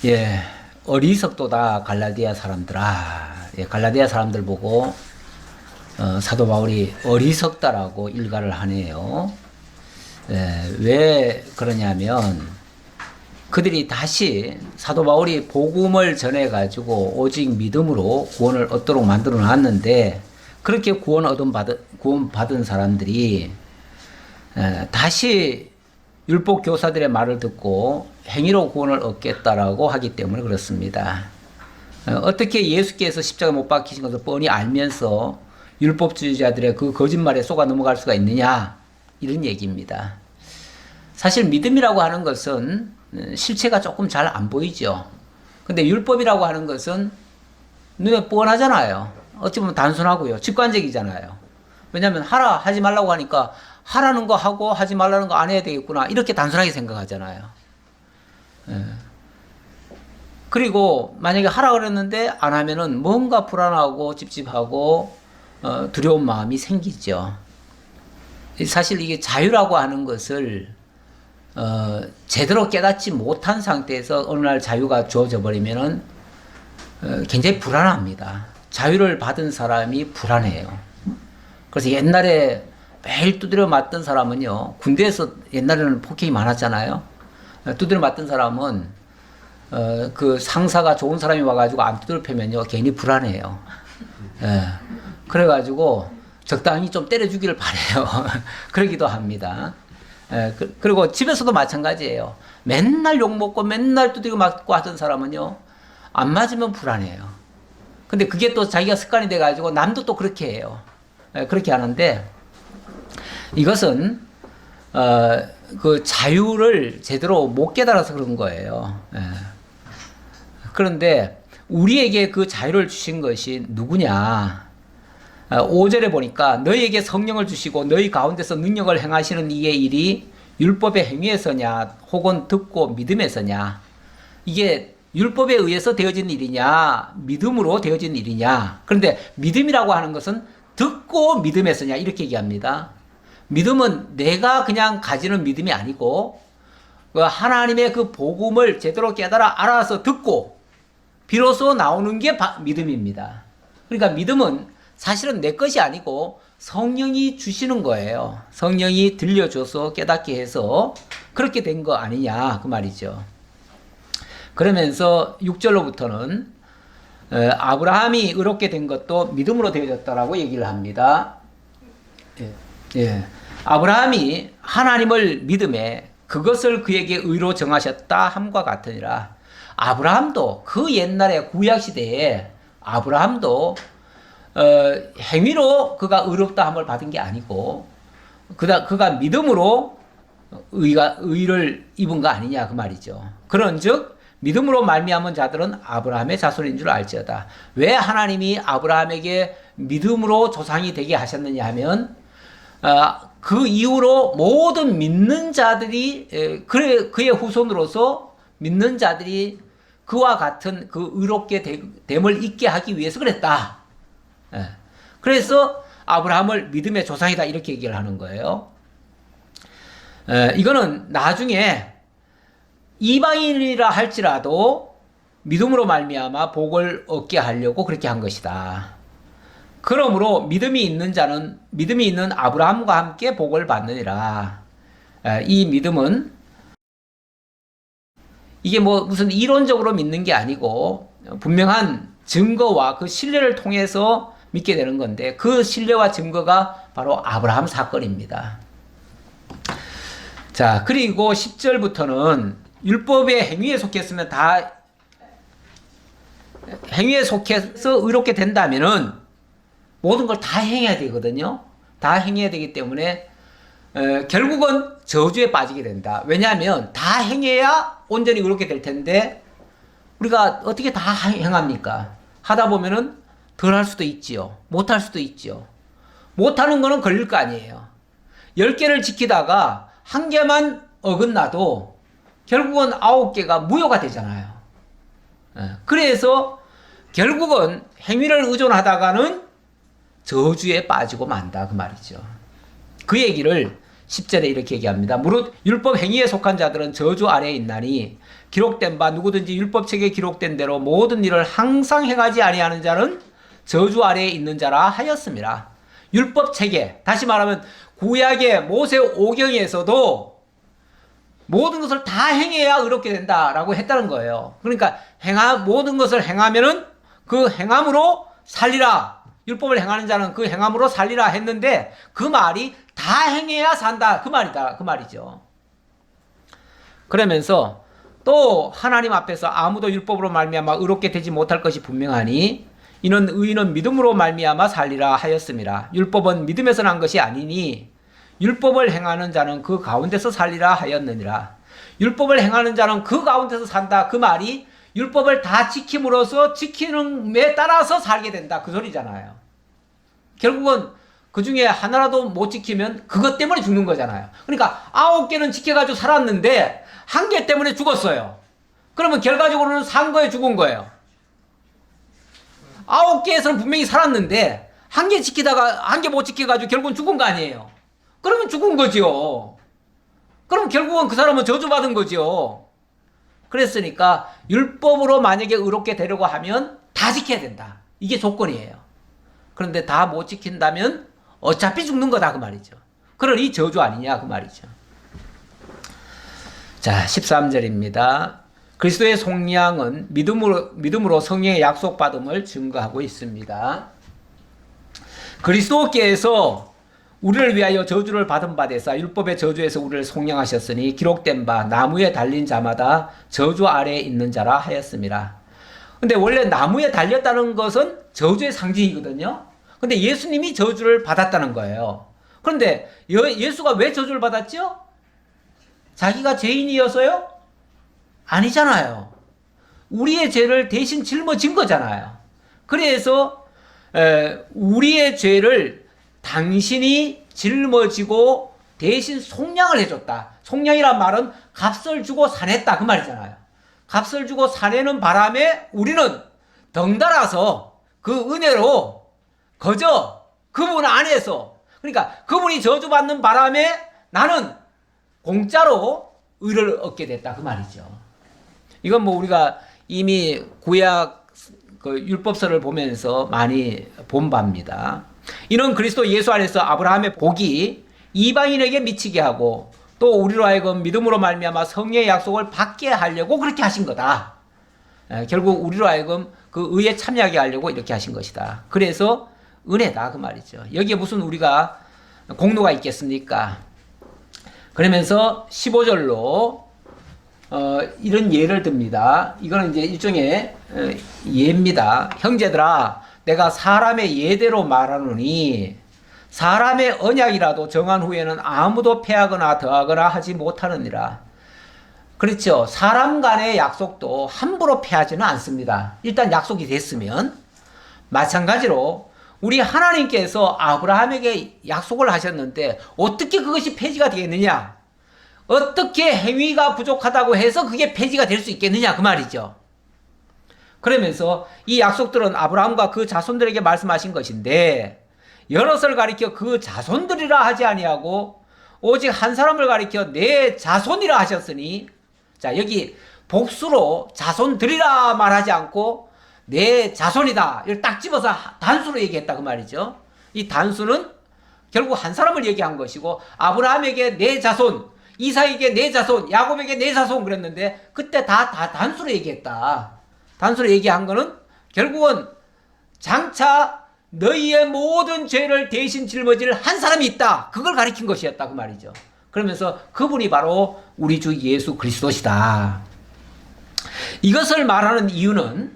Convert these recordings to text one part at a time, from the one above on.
예, 어리석도다 갈라디아 사람들아. 예, 갈라디아 사람들 보고 사도 바울이 어리석다라고 일갈을 하네요. 예, 왜 그러냐면 그들이 다시 사도 바울이 복음을 전해 가지고 오직 믿음으로 구원을 얻도록 만들어 놨는데, 그렇게 구원받은 사람들이 다시 율법 교사들의 말을 듣고 행위로 구원을 얻겠다라고 하기 때문에 그렇습니다. 어떻게 예수께서 십자가 못 박히신 것을 뻔히 알면서 율법주의자들의 그 거짓말에 속아 넘어갈 수가 있느냐, 이런 얘기입니다. 사실 믿음이라고 하는 것은 실체가 조금 잘 안 보이죠. 근데 율법이라고 하는 것은 눈에 뻔하잖아요. 어찌 보면 단순하고요, 직관적이잖아요. 왜냐하면 하라 하지 말라고 하니까 하라는 거 하고 하지 말라는 거 안 해야 되겠구나, 이렇게 단순하게 생각하잖아요. 예. 그리고 만약에 하라 그랬는데 안 하면은 뭔가 불안하고 찝찝하고 두려운 마음이 생기죠. 사실 이게 자유라고 하는 것을 제대로 깨닫지 못한 상태에서 어느 날 자유가 주어져 버리면은 굉장히 불안합니다. 자유를 받은 사람이 불안해요. 그래서 옛날에 매일 두드려 맞던 사람은요, 군대에서 옛날에는 폭행이 많았잖아요. 두드려 맞던 사람은 그 상사가 좋은 사람이 와가지고 안 두드려 패면요, 괜히 불안해요. 예. 그래가지고 적당히 좀 때려주기를 바래요. 그러기도 합니다. 예. 그리고 집에서도 마찬가지예요. 맨날 욕먹고 맨날 두드려 맞고 하던 사람은요, 안 맞으면 불안해요. 근데 그게 또 자기가 습관이 돼가지고 남도 또 그렇게 해요. 예. 그렇게 하는데, 이것은 그 자유를 제대로 못 깨달아서 그런 거예요. 예. 그런데 우리에게 그 자유를 주신 것이 누구냐? 5절에 보니까 너희에게 성령을 주시고 너희 가운데서 능력을 행하시는 이의 일이 율법의 행위에서냐 혹은 듣고 믿음에서냐? 이게 율법에 의해서 되어진 일이냐 믿음으로 되어진 일이냐? 그런데 믿음이라고 하는 것은 듣고 믿음에서냐, 이렇게 얘기합니다. 믿음은 내가 그냥 가지는 믿음이 아니고 하나님의 그 복음을 제대로 깨달아 알아서 듣고 비로소 나오는 게 믿음입니다. 그러니까 믿음은 사실은 내 것이 아니고 성령이 주시는 거예요. 성령이 들려줘서 깨닫게 해서 그렇게 된 거 아니냐, 그 말이죠. 그러면서 6절로부터는 아브라함이 의롭게 된 것도 믿음으로 되어졌다라고 얘기를 합니다. 예. 예. 아브라함이 하나님을 믿음에 그것을 그에게 의로 정하셨다 함과 같으니라. 아브라함도 그 옛날에 구약 시대에 아브라함도 행위로 그가 의롭다 함을 받은 게 아니고 그가 믿음으로 의를 입은 거 아니냐, 그 말이죠. 그런즉 믿음으로 말미암은 자들은 아브라함의 자손인 줄 알지어다. 왜 하나님이 아브라함에게 믿음으로 조상이 되게 하셨느냐 하면 그 이후로 모든 믿는 자들이 그의 후손으로서 믿는 자들이 그와 같은 그 의롭게 됨을 잊게 하기 위해서 그랬다. 그래서 아브라함을 믿음의 조상이다, 이렇게 얘기를 하는 거예요. 이거는 나중에 이방인이라 할지라도 믿음으로 말미암아 복을 얻게 하려고 그렇게 한 것이다. 그러므로 믿음이 있는 아브라함과 함께 복을 받느니라. 이 믿음은 이게 뭐 무슨 이론적으로 믿는 게 아니고 분명한 증거와 그 신뢰를 통해서 믿게 되는 건데, 그 신뢰와 증거가 바로 아브라함 사건입니다. 자, 그리고 10절부터는 율법의 행위에 속했으면 다 행위에 속해서 의롭게 된다면은 모든 걸 다 행해야 되거든요. 다 행해야 되기 때문에 결국은 저주에 빠지게 된다. 왜냐하면 다 행해야 온전히 의롭게 될 텐데 우리가 어떻게 다 행합니까? 하다 보면은 덜 할 수도 있지요. 못 할 수도 있지요. 못 하는 거는 걸릴 거 아니에요. 10개를 지키다가 1개만 어긋나도 결국은 9개가 무효가 되잖아요. 그래서 결국은 행위를 의존하다가는 저주에 빠지고 만다, 그 말이죠. 그 얘기를 10절에 이렇게 얘기합니다. 무릇 율법 행위에 속한 자들은 저주 아래에 있나니 기록된 바 누구든지 율법책에 기록된 대로 모든 일을 항상 행하지 아니하는 자는 저주 아래에 있는 자라 하였습니다. 율법책에, 다시 말하면 구약의 모세오경에서도 모든 것을 다 행해야 의롭게 된다라고 했다는 거예요. 그러니까 모든 것을 행하면은 그 행함으로 살리라. 율법을 행하는 자는 그 행함으로 살리라 했는데 그 말이 다 행해야 산다. 그 말이죠. 그러면서 또 하나님 앞에서 아무도 율법으로 말미암아 의롭게 되지 못할 것이 분명하니 이는 의인은 믿음으로 말미암아 살리라 하였습니다. 율법은 믿음에서 난 것이 아니니 율법을 행하는 자는 그 가운데서 살리라 하였느니라. 율법을 행하는 자는 그 가운데서 산다. 그 말이 율법을 다 지킴으로써 지키는 에 따라서 살게 된다. 그 소리잖아요. 결국은 그 중에 하나라도 못 지키면 그것 때문에 죽는 거잖아요. 그러니까 9개는 지켜가지고 살았는데 1개 때문에 죽었어요. 그러면 결과적으로는 산 거에 죽은 거예요. 9개에서는 분명히 살았는데 1개 지키다가 1개 못 지켜가지고 결국은 죽은 거 아니에요. 그러면 죽은 거죠. 그럼 결국은 그 사람은 저주받은 거죠. 그랬으니까 율법으로 만약에 의롭게 되려고 하면 다 지켜야 된다. 이게 조건이에요. 그런데 다 못 지킨다면 어차피 죽는 거다 그 말이죠. 그러니 저주 아니냐 그 말이죠. 자, 13절입니다. 그리스도의 속량은 믿음으로 성령의 약속받음을 증거하고 있습니다. 그리스도께서 우리를 위하여 저주를 받은 바 되사 율법의 저주에서 우리를 속량하셨으니 기록된 바 나무에 달린 자마다 저주 아래에 있는 자라 하였습니다. 근데 원래 나무에 달렸다는 것은 저주의 상징이거든요. 근데 예수님이 저주를 받았다는 거예요. 그런데 예수가 왜 저주를 받았죠? 자기가 죄인이어서요? 아니잖아요. 우리의 죄를 대신 짊어진 거잖아요. 그래서 우리의 죄를 당신이 짊어지고 대신 속량을 해줬다. 속량이란 말은 값을 주고 사냈다 그 말이잖아요. 값을 주고 사내는 바람에 우리는 덩달아서 그 은혜로 거저 그분 안에서, 그러니까 그분이 저주받는 바람에 나는 공짜로 의를 얻게 됐다 그 말이죠. 이건 뭐 우리가 이미 구약 그 율법서를 보면서 많이 본 바입니다. 이는 그리스도 예수 안에서 아브라함의 복이 이방인에게 미치게 하고 또 우리로 하여금 믿음으로 말미암아 성령의 약속을 받게 하려고 그렇게 하신 거다. 결국 우리로 하여금 그 의에 참여하게 하려고 이렇게 하신 것이다. 그래서 은혜다 그 말이죠. 여기에 무슨 우리가 공로가 있겠습니까? 그러면서 15절로 이런 예를 듭니다. 이거는 이제 일종의 예입니다. 형제들아, 내가 사람의 예대로 말하노니 사람의 언약이라도 정한 후에는 아무도 패하거나 더하거나 하지 못하느니라. 그렇죠. 사람 간의 약속도 함부로 패하지는 않습니다. 일단 약속이 됐으면. 마찬가지로 우리 하나님께서 아브라함에게 약속을 하셨는데 어떻게 그것이 폐지가 되겠느냐? 어떻게 행위가 부족하다고 해서 그게 폐지가 될 수 있겠느냐 그 말이죠. 그러면서 이 약속들은 아브라함과 그 자손들에게 말씀하신 것인데 여럿을 가리켜 그 자손들이라 하지 아니하고 오직 한 사람을 가리켜 내 자손이라 하셨으니, 자 여기 복수로 자손들이라 말하지 않고 내 자손이다 이걸 딱 집어서 단수로 얘기했다 그 말이죠. 이 단수는 결국 한 사람을 얘기한 것이고 아브라함에게 내 자손, 이삭에게 내 자손, 야곱에게 내 자손 그랬는데 그때 다 단수로 얘기했다. 단수로 얘기한 거는 결국은 장차 너희의 모든 죄를 대신 짊어질 한 사람이 있다. 그걸 가리킨 것이었다 그 말이죠. 그러면서 그분이 바로 우리 주 예수 그리스도시다. 이것을 말하는 이유는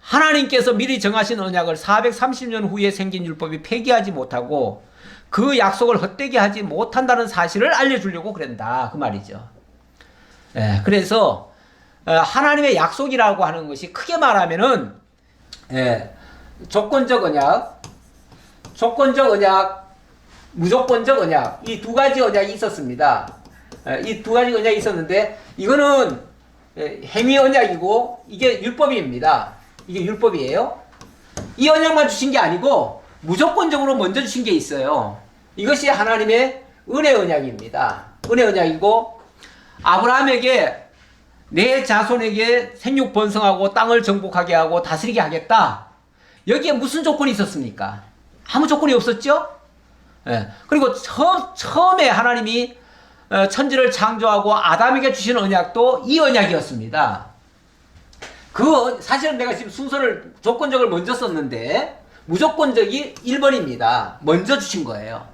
하나님께서 미리 정하신 언약을 430년 후에 생긴 율법이 폐기하지 못하고 그 약속을 헛되게 하지 못한다는 사실을 알려주려고 그런다 그 말이죠. 그래서 하나님의 약속이라고 하는 것이 크게 말하면은 조건적 언약, 무조건적 언약, 이 두 가지 언약이 있었습니다. 이 두 가지 언약이 있었는데 이거는 행위 언약이고 이게 율법입니다. 이게 율법이에요. 이 언약만 주신 게 아니고 무조건적으로 먼저 주신 게 있어요. 이것이 하나님의 은혜 언약입니다. 은혜 언약이고 아브라함에게 내 자손에게 생육 번성하고 땅을 정복하게 하고 다스리게 하겠다. 여기에 무슨 조건이 있었습니까? 아무 조건이 없었죠? 예. 그리고 처음에 하나님이 천지를 창조하고 아담에게 주신 언약도 이 언약이었습니다. 사실은 내가 지금 순서를 조건적을 먼저 썼는데 무조건적이 1번입니다. 먼저 주신 거예요.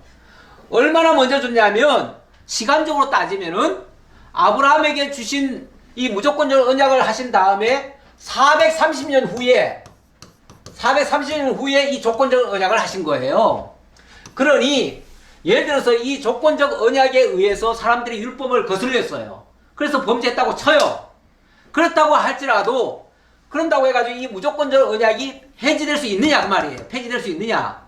얼마나 먼저 줬냐면 시간적으로 따지면은 아브라함에게 주신 이 무조건적 언약을 하신 다음에 430년 후에 이 조건적 언약을 하신 거예요. 그러니 예를 들어서 이 조건적 언약에 의해서 사람들이 율법을 거슬렸어요. 그래서 범죄했다고 쳐요. 그렇다고 할지라도 그런다고 해가지고 이 무조건적 언약이 해지될 수 있느냐 그 말이에요. 폐지될 수 있느냐.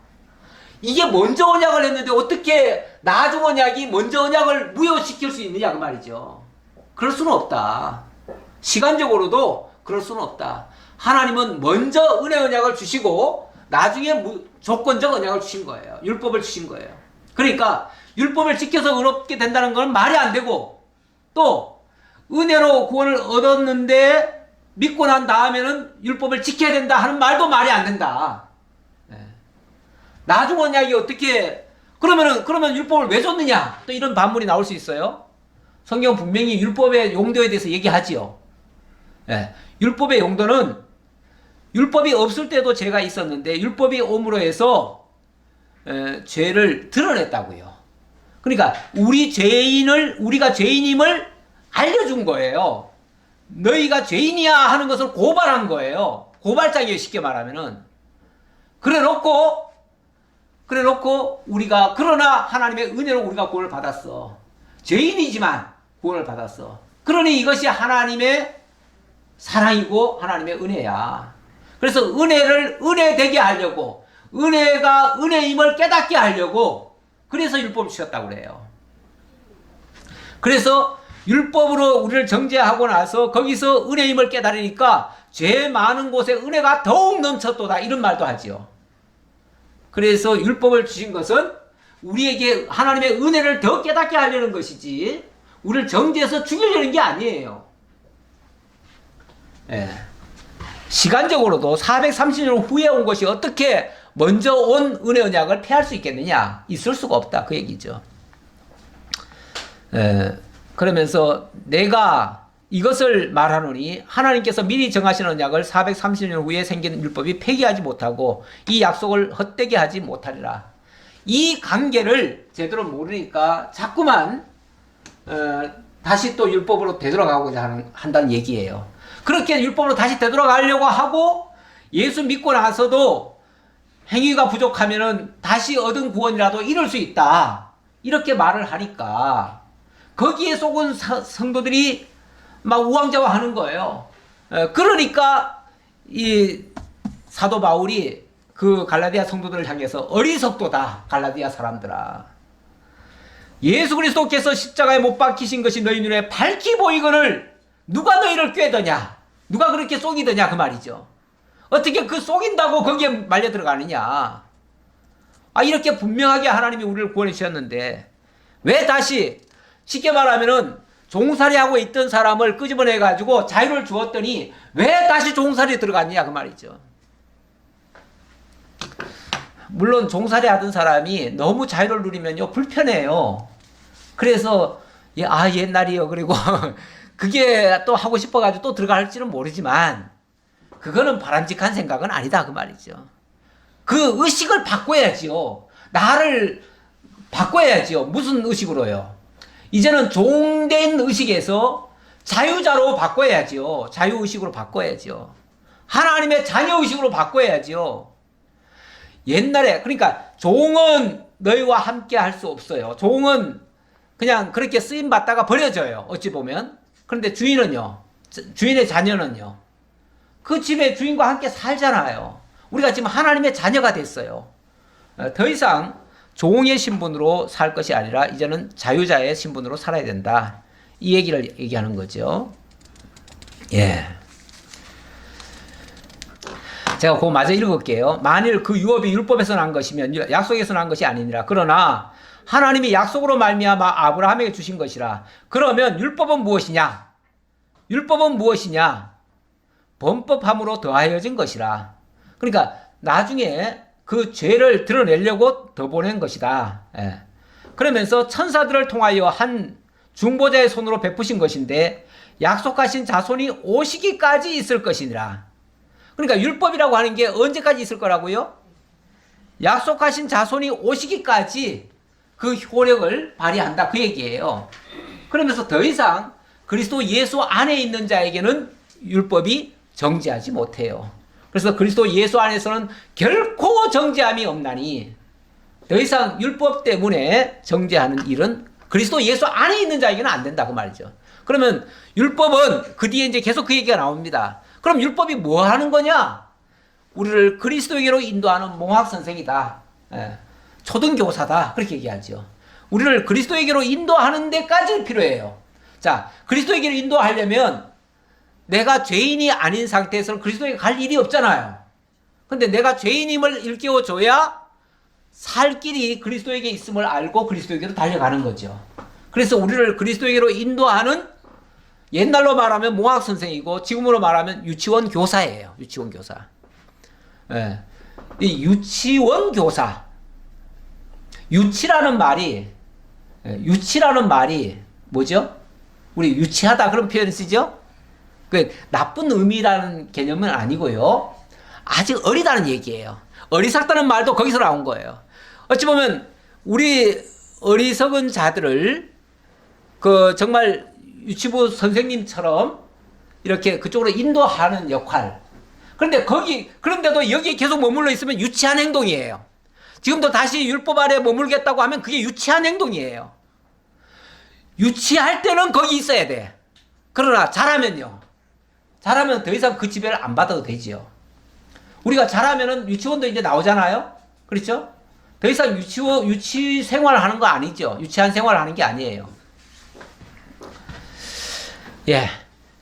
이게 먼저 언약을 했는데 어떻게 나중 언약이 먼저 언약을 무효시킬 수 있느냐 그 말이죠. 그럴 수는 없다. 시간적으로도 그럴 수는 없다. 하나님은 먼저 은혜 언약을 주시고 나중에 조건적 언약을 주신 거예요. 율법을 주신 거예요. 그러니까 율법을 지켜서 의롭게 된다는 건 말이 안 되고, 또 은혜로 구원을 얻었는데 믿고 난 다음에는 율법을 지켜야 된다 하는 말도 말이 안 된다. 나중 언약이 어떻게 그러면 율법을 왜 줬느냐? 또 이런 반문이 나올 수 있어요. 성경 분명히 율법의 용도에 대해서 얘기하지요. 율법의 용도는 율법이 없을 때도 죄가 있었는데 율법이 옴으로 해서 죄를 드러냈다고요. 그러니까 우리가 죄인임을 알려준 거예요. 너희가 죄인이야 하는 것을 고발한 거예요. 고발장이에요, 쉽게 말하면은. 그래놓고 그러나 하나님의 은혜로 우리가 구원을 받았어. 죄인이지만 구원을 받았어. 그러니 이것이 하나님의 사랑이고 하나님의 은혜야. 그래서 은혜를 은혜되게 하려고, 은혜가 은혜임을 깨닫게 하려고, 그래서 율법을 주셨다고 그래요. 그래서 율법으로 우리를 정죄하고 나서 거기서 은혜임을 깨달으니까 죄 많은 곳에 은혜가 더욱 넘쳤도다 이런 말도 하지요. 그래서 율법을 주신 것은 우리에게 하나님의 은혜를 더 깨닫게 하려는 것이지 우리를 정죄해서 죽이려는 게 아니에요. 시간적으로도 430년 후에 온 것이 어떻게 먼저 온 은혜 언약을 폐할 수 있겠느냐? 있을 수가 없다 그 얘기죠. 그러면서 내가 이것을 말하노니 하나님께서 미리 정하신 언약을 430년 후에 생긴 율법이 폐기하지 못하고 이 약속을 헛되게 하지 못하리라. 이 관계를 제대로 모르니까 자꾸만 다시 또 율법으로 되돌아가고자 한다는 얘기예요. 그렇게 율법으로 다시 되돌아가려고 하고 예수 믿고 나서도 행위가 부족하면은 다시 얻은 구원이라도 잃을 수 있다. 이렇게 말을 하니까 거기에 속은 성도들이 막 우왕좌왕하는 거예요. 그러니까 이 사도 바울이 그 갈라디아 성도들을 향해서 어리석도다 갈라디아 사람들아. 예수 그리스도께서 십자가에 못 박히신 것이 너희 눈에 밝히 보이거늘 누가 너희를 꾀더냐? 누가 그렇게 속이더냐 그 말이죠. 어떻게 그 속인다고 거기에 말려 들어가느냐? 이렇게 분명하게 하나님이 우리를 구원해 주셨는데 왜 다시 쉽게 말하면은 종살이하고 있던 사람을 끄집어내 가지고 자유를 주었더니 왜 다시 종살이에 들어갔냐 그 말이죠. 물론 종살이 하던 사람이 너무 자유를 누리면요 불편해요. 그래서 옛날이요 그리고 그게 또 하고 싶어가지고 또 들어갈지는 모르지만 그거는 바람직한 생각은 아니다 그 말이죠. 그 의식을 바꿔야지요. 나를 바꿔야지요. 무슨 의식으로요? 이제는 종된 의식에서 자유자로 바꿔야지요. 자유의식으로 바꿔야지요. 하나님의 자녀의식으로 바꿔야지요. 옛날에 그러니까 종은 너희와 함께 할 수 없어요. 종은 그냥 그렇게 쓰임 받다가 버려져요. 어찌 보면. 그런데 주인은요. 주인의 자녀는요. 그 집에 주인과 함께 살잖아요. 우리가 지금 하나님의 자녀가 됐어요. 더 이상 종의 신분으로 살 것이 아니라 이제는 자유자의 신분으로 살아야 된다. 이 얘기를 얘기하는 거죠. 제가 그거 마저 읽을게요. 만일 그 유업이 율법에서 난 것이면 약속에서 난 것이 아니니라. 그러나 하나님이 약속으로 말미암아 아브라함에게 주신 것이라. 그러면 율법은 무엇이냐? 율법은 무엇이냐? 범법함으로 더하여진 것이라. 그러니까 나중에 그 죄를 드러내려고 더 보낸 것이다. 예. 그러면서 천사들을 통하여 한 중보자의 손으로 베푸신 것인데 약속하신 자손이 오시기까지 있을 것이니라. 그러니까 율법이라고 하는 게 언제까지 있을 거라고요? 약속하신 자손이 오시기까지 그 효력을 발휘한다, 그 얘기예요. 그러면서 더 이상 그리스도 예수 안에 있는 자에게는 율법이 정죄하지 못해요. 그래서 그리스도 예수 안에서는 결코 정죄함이 없나니 더 이상 율법 때문에 정죄하는 일은 그리스도 예수 안에 있는 자에게는 안 된다, 그 말이죠. 그러면 율법은 그 뒤에 이제 계속 그 얘기가 나옵니다. 그럼 율법이 뭐 하는 거냐? 우리를 그리스도에게로 인도하는 몽학 선생이다. 예. 초등교사다. 그렇게 얘기하죠. 우리를 그리스도에게로 인도하는 데까지 필요해요. 자, 그리스도에게로 인도하려면 내가 죄인이 아닌 상태에서는 그리스도에게 갈 일이 없잖아요. 근데 내가 죄인임을 일깨워줘야 살 길이 그리스도에게 있음을 알고 그리스도에게로 달려가는 거죠. 그래서 우리를 그리스도에게로 인도하는, 옛날로 말하면 몽학 선생이고 지금으로 말하면 유치원 교사예요. 유치원 교사. 예. 이 유치원 교사. 유치라는 말이 뭐죠? 우리 유치하다 그런 표현 쓰죠? 그 나쁜 의미라는 개념은 아니고요. 아직 어리다는 얘기예요. 어리석다는 말도 거기서 나온 거예요. 어찌 보면 우리 어리석은 자들을 그 정말 유치부 선생님처럼 이렇게 그쪽으로 인도하는 역할. 그런데도 여기에 계속 머물러 있으면 유치한 행동이에요. 지금도 다시 율법 아래 머물겠다고 하면 그게 유치한 행동이에요. 유치할 때는 거기 있어야 돼. 그러나 잘하면 더 이상 그 지배를 안 받아도 되지요. 우리가 잘하면은 유치원도 이제 나오잖아요. 그렇죠? 더 이상 유치 생활을 하는 거 아니죠. 유치한 생활을 하는 게 아니에요. 예.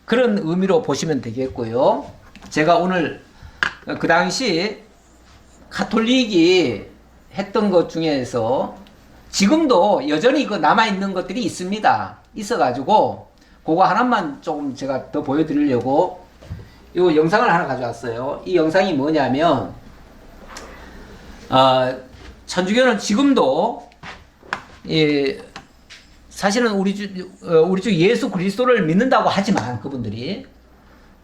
그런 의미로 보시면 되겠고요. 제가 오늘 그 당시 가톨릭이 했던 것 중에서 지금도 여전히 그 남아있는 것들이 있습니다. 있어가지고 그거 하나만 조금 제가 더 보여드리려고 이 영상을 하나 가져왔어요. 이 영상이 뭐냐면 천주교는 지금도 사실은 우리 주 예수 그리스도를 믿는다고 하지만 그분들이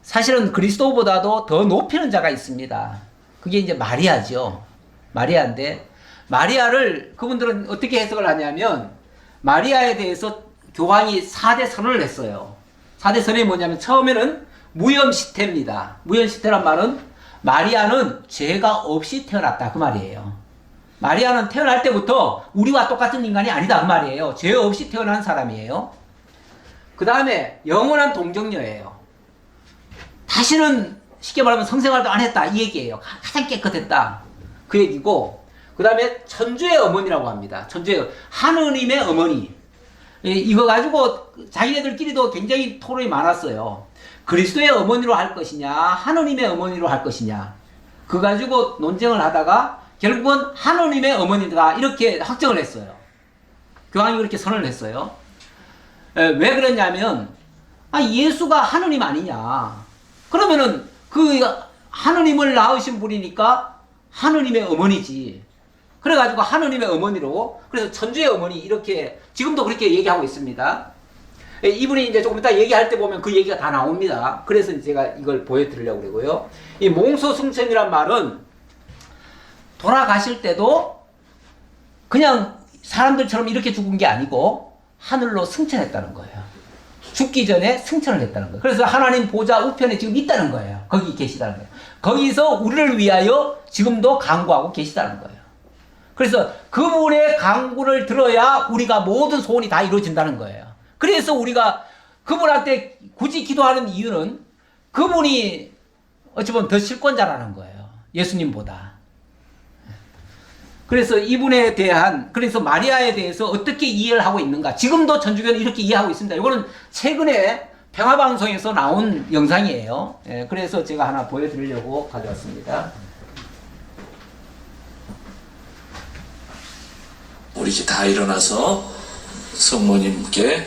사실은 그리스도보다도 더 높이는 자가 있습니다. 그게 이제 마리아죠. 마리아인데 마리아를 그분들은 어떻게 해석을 하냐면 마리아에 대해서 교황이 4대 선언을 했어요. 4대 선언이 뭐냐면 처음에는 무염시태입니다. 무염시태란 말은 마리아는 죄가 없이 태어났다, 그 말이에요. 마리아는 태어날 때부터 우리와 똑같은 인간이 아니다, 그 말이에요. 죄 없이 태어난 사람이에요. 그 다음에 영원한 동정녀예요. 다시는 쉽게 말하면 성생활도 안 했다, 이 얘기예요. 가장 깨끗했다, 그 얘기고, 그 다음에 천주의 어머니라고 합니다. 천주의 하느님의 어머니. 이거 가지고 자기네들끼리도 굉장히 토론이 많았어요. 그리스도의 어머니로 할 것이냐, 하느님의 어머니로 할 것이냐. 그거 가지고 논쟁을 하다가 결국은 하느님의 어머니다, 이렇게 확정을 했어요. 교황이 그렇게 선언을 했어요. 왜 그랬냐면 예수가 하느님 아니냐. 그러면은 그 하느님을 낳으신 분이니까 하느님의 어머니지. 그래가지고 하느님의 어머니로, 그래서 천주의 어머니, 이렇게 지금도 그렇게 얘기하고 있습니다. 이분이 이제 조금 이따 얘기할 때 보면 그 얘기가 다 나옵니다. 그래서 제가 이걸 보여드리려고 그러고요. 이 몽소승천이란 말은 돌아가실 때도 그냥 사람들처럼 이렇게 죽은 게 아니고 하늘로 승천했다는 거예요. 죽기 전에 승천을 했다는 거예요. 그래서 하나님 보좌 우편에 지금 있다는 거예요. 거기 계시다는 거예요. 거기서 우리를 위하여 지금도 강구하고 계시다는 거예요. 그래서 그분의 강구를 들어야 우리가 모든 소원이 다 이루어진다는 거예요. 그래서 우리가 그분한테 굳이 기도하는 이유는 그분이 어찌 보면 더 실권자라는 거예요. 예수님보다. 그래서 이분에 대한, 그래서 마리아에 대해서 어떻게 이해를 하고 있는가. 지금도 천주교는 이렇게 이해하고 있습니다. 이거는 최근에 평화방송에서 나온 영상이에요. 그래서 제가 하나 보여드리려고 가져왔습니다. 우리 집 다 일어나서 성모님께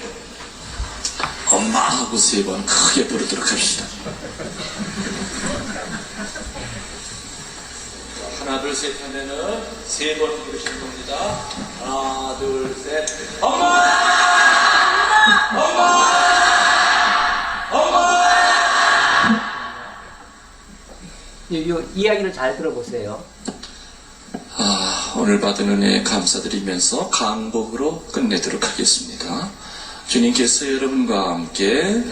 엄마 하고 3번 크게 부르도록 합시다. 하나 둘 셋 하면은 3번 부르시는 겁니다. 하나 둘 셋. 엄마! 엄마! 엄마! 이 이야기를 잘 들어보세요. 오늘 받은 은혜 감사드리면서 강복으로 끝내도록 하겠습니다. 주님께서 여러분과 함께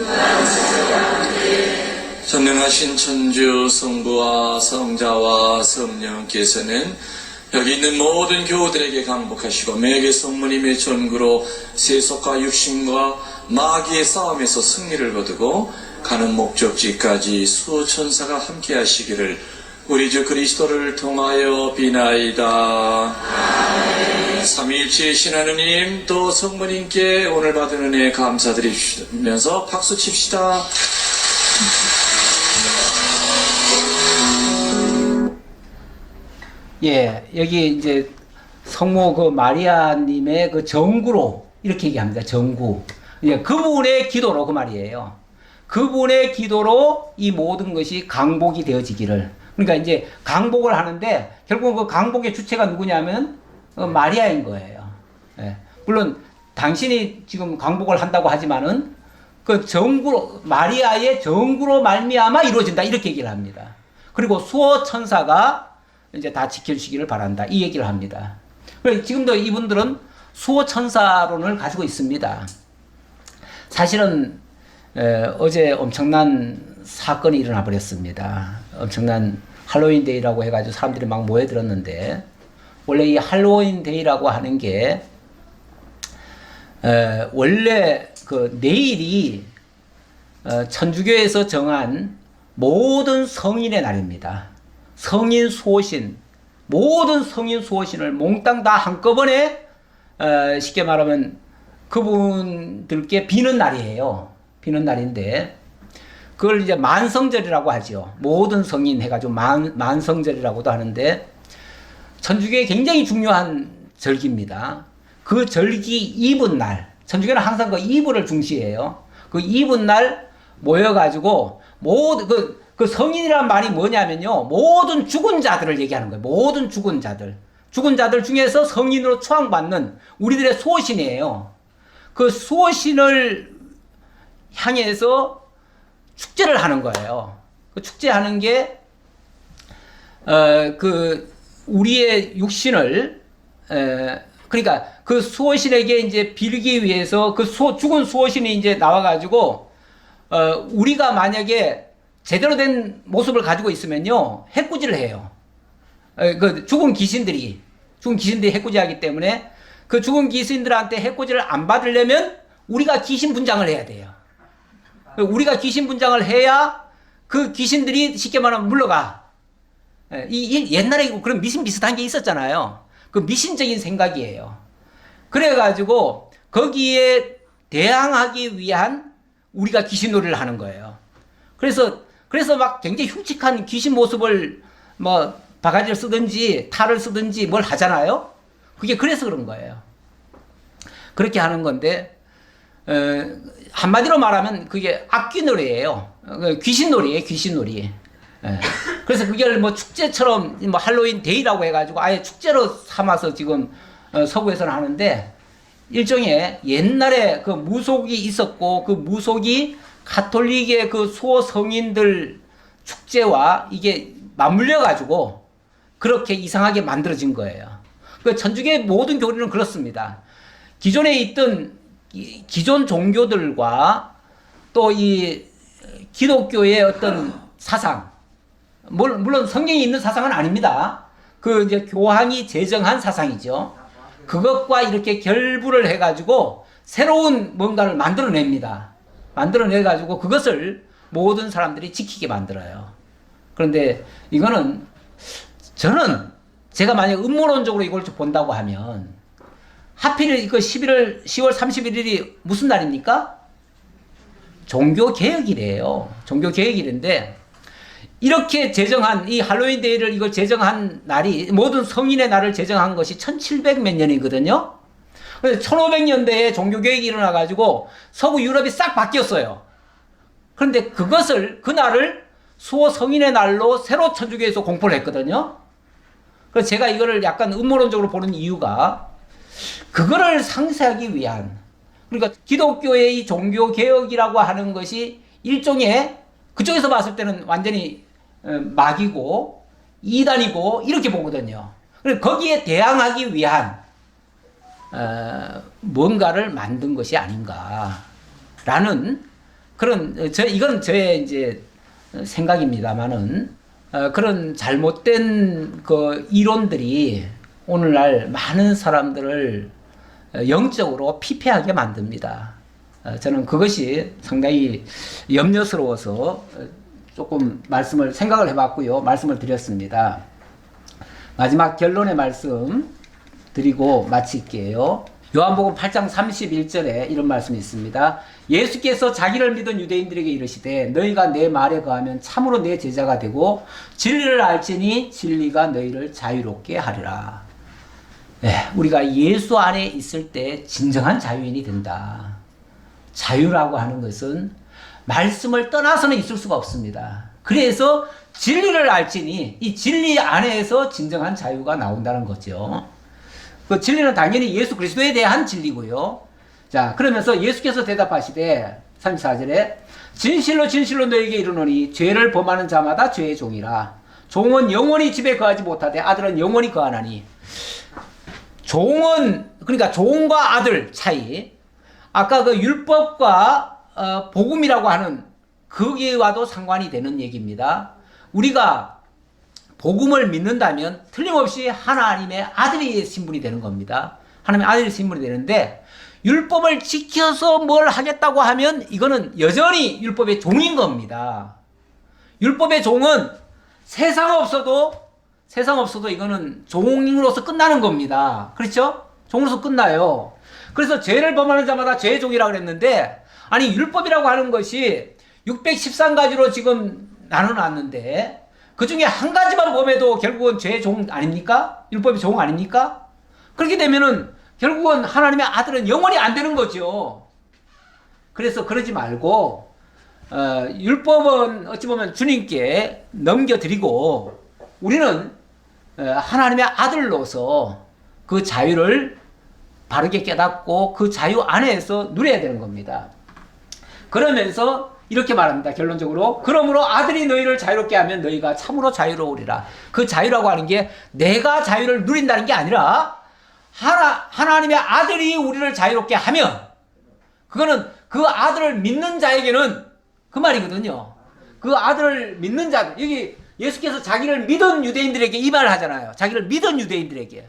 전능하신 천주 성부와 성자와 성령께서는 여기 있는 모든 교우들에게 강복하시고 매개 성모님의 전구로 세속과 육신과 마귀의 싸움에서 승리를 거두고 가는 목적지까지 수천사가 함께 하시기를 우리 주 그리스도를 통하여 비나이다. 삼위일체이신 하느님 또 성모님께 오늘 받은 은혜 감사드리면서 박수 칩시다. 예, 여기 이제 성모 그 마리아님의 그 정구로 이렇게 얘기합니다. 정구. 예, 그분의 기도로 그 말이에요. 그분의 기도로 이 모든 것이 강복이 되어지기를. 그러니까 이제 강복을 하는데 결국 그 강복의 주체가 누구냐면 마리아인 거예요. 예. 물론 당신이 지금 강복을 한다고 하지만은 그 정구로 마리아의 정구로 말미암아 이루어진다 이렇게 얘기를 합니다. 그리고 수호 천사가 이제 다 지켜주시기를 바란다 이 얘기를 합니다. 지금도 이분들은 수호 천사론을 가지고 있습니다. 사실은 어제 엄청난 사건이 일어나 버렸습니다. 엄청난 할로윈 데이라고 해가지고 사람들이 막 모여들었는데 원래 이 할로윈 데이라고 하는 게 원래 그 내일이 천주교에서 정한 모든 성인의 날입니다. 성인 수호신, 모든 성인 수호신을 몽땅 다 한꺼번에 쉽게 말하면 그분들께 비는 날이에요. 비는 날인데 그걸 이제 만성절이라고 하죠. 모든 성인 해가지고 만성절이라고도 하는데 천주교에 굉장히 중요한 절기입니다. 그 절기 이브 날, 천주교는 항상 그 이브를 중시해요. 그 이브 날 모여가지고 모든 그 성인이란 말이 뭐냐면요. 모든 죽은 자들을 얘기하는 거예요. 모든 죽은 자들. 죽은 자들 중에서 성인으로 추앙받는 우리들의 수호신이에요. 그 수호신을 향해서 축제를 하는 거예요. 그 축제하는 게, 우리의 육신을, 그러니까 그 수호신에게 이제 빌기 위해서 그 죽은 수호신이 이제 나와가지고, 우리가 만약에 제대로 된 모습을 가지고 있으면요, 해꾸지를 해요. 그 죽은 귀신들이 해꾸지 하기 때문에 그 죽은 귀신들한테 해꾸지를 안 받으려면 우리가 귀신 분장을 해야 돼요. 우리가 귀신 분장을 해야 그 귀신들이 쉽게 말하면 물러가. 옛날에 그런 미신 비슷한 게 있었잖아요. 그 미신적인 생각이에요. 그래가지고 거기에 대항하기 위한 우리가 귀신놀이를 하는 거예요. 그래서 막 굉장히 흉측한 귀신 모습을 뭐 바가지를 쓰든지 탈을 쓰든지 뭘 하잖아요. 그게 그래서 그런 거예요. 그렇게 하는 건데 한마디로 말하면 그게 악귀놀이에요. 귀신놀이에요, 귀신놀이. 그래서 그걸 뭐 축제처럼 뭐 할로윈 데이라고 해가지고 아예 축제로 삼아서 지금 서구에서는 하는데 일종의 옛날에 그 무속이 있었고 그 무속이 가톨릭의 그 수호 성인들 축제와 이게 맞물려가지고 그렇게 이상하게 만들어진 거예요. 그 천주교의 모든 교리는 그렇습니다. 기존에 있던 기존 종교들과 또 이 기독교의 어떤 사상, 물론 성경에 있는 사상은 아닙니다. 그 이제 교황이 제정한 사상이죠. 그것과 이렇게 결부를 해가지고 새로운 뭔가를 만들어냅니다. 만들어내가지고 그것을 모든 사람들이 지키게 만들어요. 그런데 이거는 저는 제가 만약 음모론적으로 이걸 본다고 하면 하필 이거 10월 31일이 무슨 날입니까? 종교개혁이래요. 종교개혁일인데 이렇게 제정한 이 할로윈 데이를 이걸 제정한 날이 모든 성인의 날을 제정한 것이 1700 몇 년이거든요. 그래서 1500년대에 종교개혁이 일어나가지고 서구 유럽이 싹 바뀌었어요. 그런데 그날을 수호 성인의 날로 새로 천주교에서 공포를 했거든요. 그래서 제가 이거를 약간 음모론적으로 보는 이유가 그거를 상쇄하기 위한, 그러니까 기독교의 이 종교개혁이라고 하는 것이 일종의 그쪽에서 봤을 때는 완전히 막이고 이단이고 이렇게 보거든요. 그래서 거기에 대항하기 위한 뭔가를 만든 것이 아닌가라는 그런 이건 저의 이제 생각입니다만은 그런 잘못된 그 이론들이 오늘날 많은 사람들을 영적으로 피폐하게 만듭니다. 저는 그것이 상당히 염려스러워서 조금 생각을 해봤고요. 말씀을 드렸습니다. 마지막 결론의 말씀 드리고 마칠게요. 요한복음 8장 31절에 이런 말씀이 있습니다. 예수께서 자기를 믿은 유대인들에게 이르시되 너희가 내 말에 거하면 참으로 내 제자가 되고 진리를 알지니 진리가 너희를 자유롭게 하리라. 네, 우리가 예수 안에 있을 때 진정한 자유인이 된다. 자유라고 하는 것은 말씀을 떠나서는 있을 수가 없습니다. 그래서 진리를 알지니 이 진리 안에서 진정한 자유가 나온다는 거죠. 그 진리는 당연히 예수 그리스도에 대한 진리고요. 자, 그러면서 예수께서 대답하시되 34절에 진실로 진실로 너에게 이르노니 죄를 범하는 자마다 죄의 종이라. 종은 영원히 집에 거하지 못하되 아들은 영원히 거하나니. 그러니까 종과 아들 차이. 아까 그 율법과 복음이라고 하는 거기와도 상관이 되는 얘기입니다. 우리가 복음을 믿는다면 틀림없이 하나님의 아들의 신분이 되는 겁니다. 하나님의 아들의 신분이 되는데 율법을 지켜서 뭘 하겠다고 하면 이거는 여전히 율법의 종인 겁니다. 율법의 종은 세상 없어도 이거는 종으로서 끝나는 겁니다. 그렇죠? 종으로서 끝나요. 그래서 죄를 범하는 자마다 죄의 종이라고 그랬는데, 아니 율법이라고 하는 것이 613가지로 지금 나눠놨는데 그 중에 한 가지만 범해도 결국은 죄의 종 아닙니까? 율법의 종 아닙니까? 그렇게 되면은 결국은 하나님의 아들은 영원히 안 되는 거죠. 그래서 그러지 말고 율법은 어찌 보면 주님께 넘겨드리고 우리는 하나님의 아들로서 그 자유를 바르게 깨닫고 그 자유 안에서 누려야 되는 겁니다. 그러면서 이렇게 말합니다. 결론적으로 그러므로 아들이 너희를 자유롭게 하면 너희가 참으로 자유로우리라. 그 자유라고 하는 게 내가 자유를 누린다는 게 아니라 하나님의 아들이 우리를 자유롭게 하면 그거는 그 아들을 믿는 자에게는 그 말이거든요. 그 아들을 믿는 자, 여기 예수께서 자기를 믿은 유대인들에게 이 말을 하잖아요. 자기를 믿은 유대인들에게.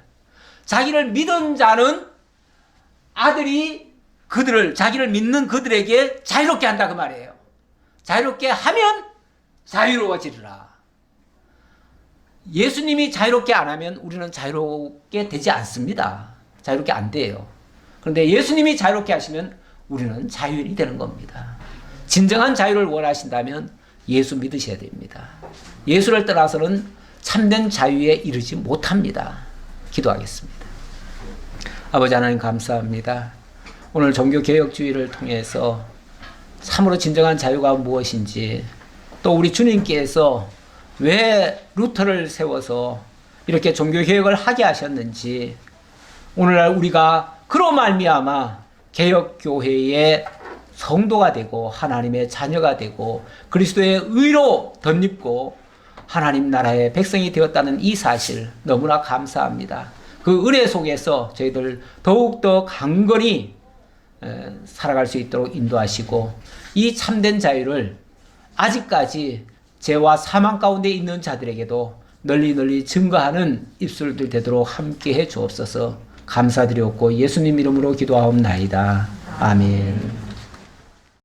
자기를 믿은 자는 아들이 자기를 믿는 그들에게 자유롭게 한다 그 말이에요. 자유롭게 하면 자유로워지리라. 예수님이 자유롭게 안 하면 우리는 자유롭게 되지 않습니다. 자유롭게 안 돼요. 그런데 예수님이 자유롭게 하시면 우리는 자유인이 되는 겁니다. 진정한 자유를 원하신다면 예수 믿으셔야 됩니다. 예수를 떠나서는 참된 자유에 이르지 못합니다. 기도하겠습니다. 아버지 하나님 감사합니다. 오늘 종교개혁주의를 통해서 참으로 진정한 자유가 무엇인지, 또 우리 주님께서 왜 루터를 세워서 이렇게 종교개혁을 하게 하셨는지, 오늘날 우리가 그로 말미암아 개혁교회의 성도가 되고 하나님의 자녀가 되고 그리스도의 의로 덧입고 하나님 나라의 백성이 되었다는 이 사실 너무나 감사합니다. 그 은혜 속에서 저희들 더욱더 강건히 살아갈 수 있도록 인도하시고 이 참된 자유를 아직까지 죄와 사망 가운데 있는 자들에게도 널리 증거하는 입술들 되도록 함께 해 주옵소서. 감사드렸고 예수님 이름으로 기도하옵나이다. 아멘.